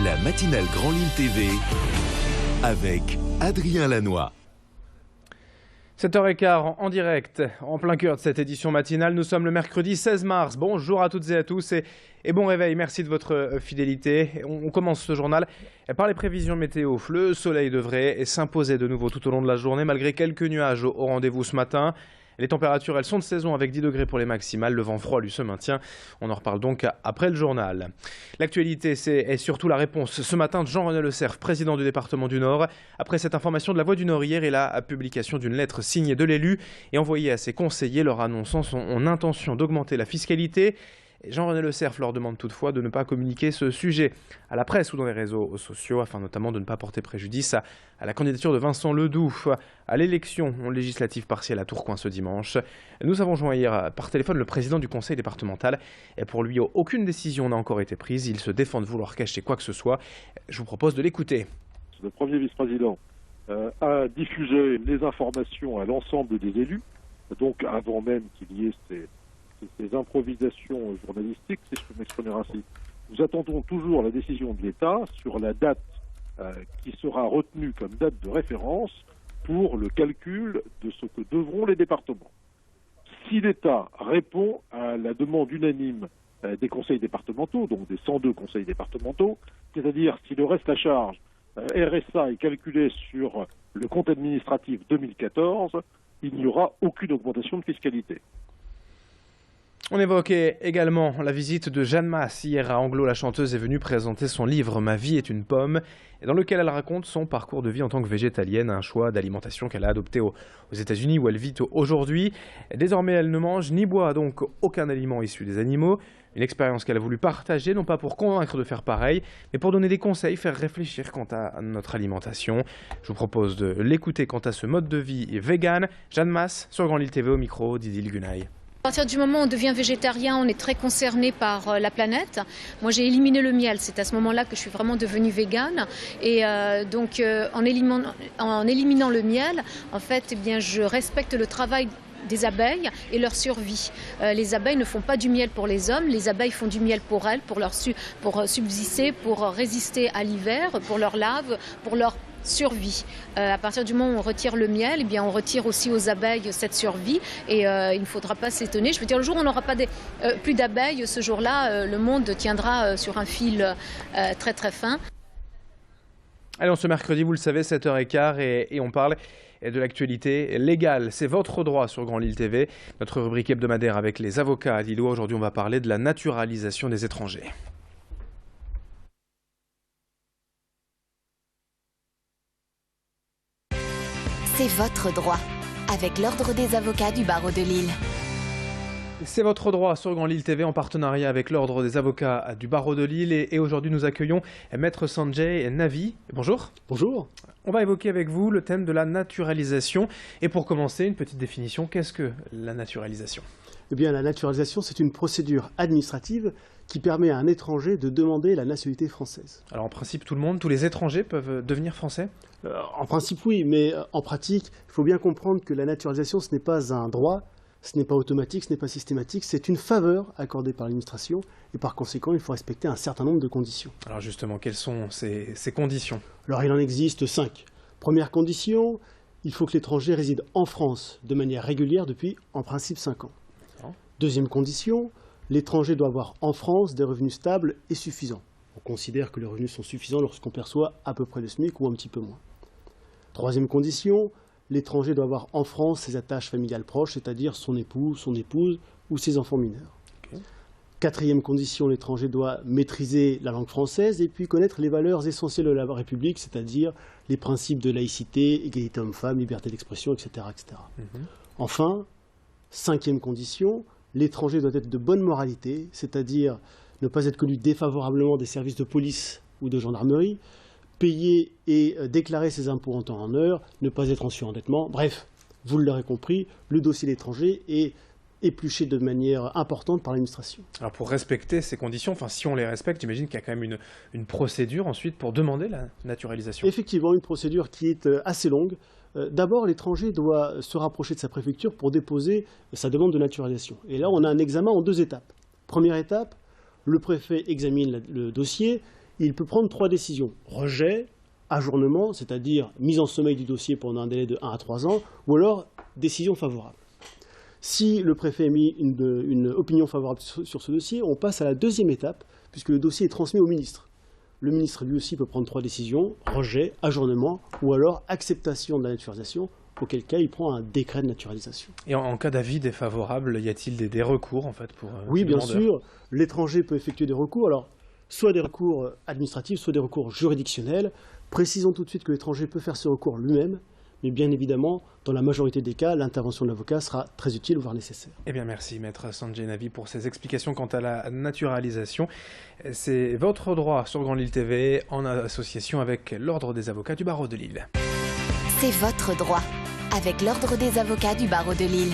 La matinale Grand Lille TV avec Adrien Lanois. 7h15 en direct, en plein cœur de cette édition matinale. Nous sommes le mercredi 16 mars. Bonjour à toutes et à tous et bon réveil. Merci de votre fidélité. On commence ce journal par les prévisions météo. Le soleil devrait s'imposer de nouveau tout au long de la journée malgré quelques nuages au rendez-vous ce matin. Les températures, elles sont de saison avec 10 degrés pour les maximales. Le vent froid, lui, se maintient. On en reparle donc après le journal. L'actualité, c'est surtout la réponse ce matin de Jean-René Le Cerf, président du département du Nord. Après cette information de la Voix du Nord hier et la publication d'une lettre signée de l'élu et envoyée à ses conseillers leur annonçant son intention d'augmenter la fiscalité. Jean-René Le Cerf leur demande toutefois de ne pas communiquer ce sujet à la presse ou dans les réseaux sociaux, afin notamment de ne pas porter préjudice à la candidature de Vincent Ledoux à l'élection législative partielle à Tourcoing ce dimanche. Nous avons joint hier par téléphone le président du conseil départemental. Et pour lui, aucune décision n'a encore été prise. Il se défend de vouloir cacher quoi que ce soit. Je vous propose de l'écouter. Le premier vice-président a diffusé les informations à l'ensemble des élus, donc avant même qu'il y ait ces improvisations journalistiques, si je peux m'exprimer ainsi. Nous attendons toujours la décision de l'État sur la date qui sera retenue comme date de référence pour le calcul de ce que devront les départements. Si l'État répond à la demande unanime des conseils départementaux, donc des 102 conseils départementaux, c'est-à-dire si le reste à charge RSA est calculé sur le compte administratif 2014, il n'y aura aucune augmentation de fiscalité. On évoquait également la visite de Jeanne Masse. Hier à Anglo, la chanteuse est venue présenter son livre « Ma vie est une pomme », dans lequel elle raconte son parcours de vie en tant que végétalienne, un choix d'alimentation qu'elle a adopté aux États-Unis où elle vit aujourd'hui. Désormais, elle ne mange ni boit donc aucun aliment issu des animaux. Une expérience qu'elle a voulu partager, non pas pour convaincre de faire pareil, mais pour donner des conseils, faire réfléchir quant à notre alimentation. Je vous propose de l'écouter quant à ce mode de vie vegan. Jeanne Masse sur Grand Lille TV au micro d'Idil Gunaï. À partir du moment où on devient végétarien, on est très concerné par la planète. Moi, j'ai éliminé le miel. C'est à ce moment-là que je suis vraiment devenue végane. Et donc, en éliminant le miel, en fait, eh bien, je respecte le travail des abeilles et leur survie. Les abeilles ne font pas du miel pour les hommes, les abeilles font du miel pour elles, pour subsister, pour résister à l'hiver, pour leur larve, pour leur survie. À partir du moment où on retire le miel, eh bien on retire aussi aux abeilles cette survie et il ne faudra pas s'étonner. Je veux dire, le jour où on n'aura pas plus d'abeilles, ce jour-là, le monde tiendra sur un fil très très fin. Allez, ce mercredi, vous le savez, 7h15 et on parle de l'actualité légale. C'est votre droit sur Grand Lille TV, notre rubrique hebdomadaire avec les avocats à Lillois. Aujourd'hui, on va parler de la naturalisation des étrangers. C'est votre droit, avec l'Ordre des avocats du barreau de Lille. C'est votre droit sur Grand Lille TV en partenariat avec l'Ordre des avocats du barreau de Lille. Et aujourd'hui, nous accueillons Maître Sanjay Navi. Bonjour. Bonjour. On va évoquer avec vous le thème de la naturalisation. Et pour commencer, une petite définition. Qu'est-ce que la naturalisation ? Eh bien, la naturalisation, c'est une procédure administrative qui permet à un étranger de demander la nationalité française. Alors en principe, tout le monde, tous les étrangers peuvent devenir français ? En principe, oui, mais en pratique, il faut bien comprendre que la naturalisation, ce n'est pas un droit, ce n'est pas automatique, ce n'est pas systématique, c'est une faveur accordée par l'administration et par conséquent, il faut respecter un certain nombre de conditions. Alors justement, quelles sont ces conditions ? Alors il en existe 5. Première condition, il faut que l'étranger réside en France de manière régulière depuis en principe 5 ans. Deuxième condition, l'étranger doit avoir en France des revenus stables et suffisants. On considère que les revenus sont suffisants lorsqu'on perçoit à peu près le SMIC ou un petit peu moins. Troisième condition, l'étranger doit avoir en France ses attaches familiales proches, c'est-à-dire son époux, son épouse ou ses enfants mineurs. Quatrième condition, l'étranger doit maîtriser la langue française et puis connaître les valeurs essentielles de la République, c'est-à-dire les principes de laïcité, égalité homme-femme, liberté d'expression, etc. etc. Enfin, cinquième condition, l'étranger doit être de bonne moralité, c'est-à-dire ne pas être connu défavorablement des services de police ou de gendarmerie, payer et déclarer ses impôts en temps et en heure, ne pas être en surendettement. Bref, vous l'aurez compris, le dossier de l'étranger est épluché de manière importante par l'administration. Alors pour respecter ces conditions, si on les respecte, j'imagine qu'il y a quand même une procédure ensuite pour demander la naturalisation. Effectivement, une procédure qui est assez longue. D'abord, l'étranger doit se rapprocher de sa préfecture pour déposer sa demande de naturalisation. Et là, on a un examen en 2 étapes. Première étape, le préfet examine le dossier il peut prendre 3 décisions. Rejet, ajournement, c'est-à-dire mise en sommeil du dossier pendant un délai de 1 à 3 ans, ou alors décision favorable. Si le préfet émet une opinion favorable sur ce dossier, on passe à la deuxième étape, puisque le dossier est transmis au ministre. Le ministre, lui aussi, peut prendre 3 décisions, rejet, ajournement, ou alors acceptation de la naturalisation, auquel cas il prend un décret de naturalisation. Et en cas d'avis défavorable, y a-t-il des recours en fait pour Oui, bien demandeur? sûr, l'étranger peut effectuer des recours, alors soit des recours administratifs, soit des recours juridictionnels. Précisons tout de suite que l'étranger peut faire ce recours lui-même, mais bien évidemment, dans la majorité des cas, l'intervention de l'avocat sera très utile, voire nécessaire. Eh bien merci Maître Sanjay Navi pour ces explications quant à la naturalisation. C'est votre droit sur Grand Lille TV en association avec l'Ordre des avocats du barreau de Lille. C'est votre droit avec l'Ordre des avocats du barreau de Lille.